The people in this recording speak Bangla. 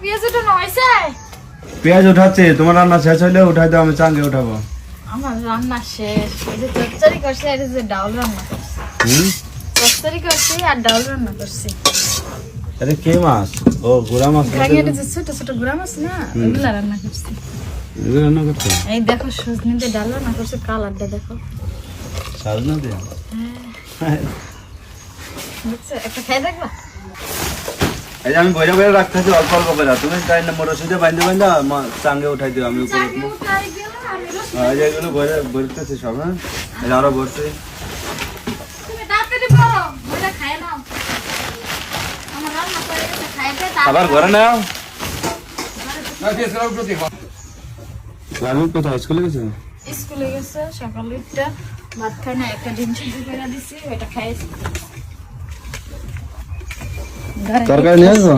পেঁয়াজ উঠানো হয়েছে? পেঁয়াজ উঠাচ্ছে, তোমার রান্না শেষ হইলে উঠাই দাও, আমি চাঙ্গে উঠাবো। আমার রান্না শেষ। এই যে চচ্চড়ি করছি আর এই যে ডাল রান্না করছি। চচ্চড়ি করছি আর ডাল রান্না করছি। আরে কি মাছ? ও গুড়া মাছ। গ্রামের যে ছোট ছোট গুড়া মাছ না, ওগুলা রান্না করছি। এগুলো রান্না করছো? এই দেখো সজনে দিয়ে ডাল রান্না করছি, কালারটা দেখো। সাজনা দিয়া? হ্যাঁ। বুঝছো? একটা খাই দেখবা? এই যে আমি বইরা বইরা রাখতেছি অল্প অল্প করে, তুমি তাই না মোটর সুইচে বাইন্ধে বাইন্ধে চাঙ্গে উঠাই দিও, আমি উপরে উঠবো। এই যে এগুলো বইরা বইতেছি সব, হ্যাঁ এই যে আরো বসছে। তুমি তাড়াতাড়ি করো, ওটা খাই নাও। আমার রান্না করে গেছে, খাইতে আবার ঘরে নাও। রাহুল কোথায়, স্কুলে গেছে? স্কুলে গেছে, সকালে একটা ভাত খাই না, একটা ডিম সিদ্ধ করে দিছি, ওটা খাইছি। তরকারি নিয়ে আসবো?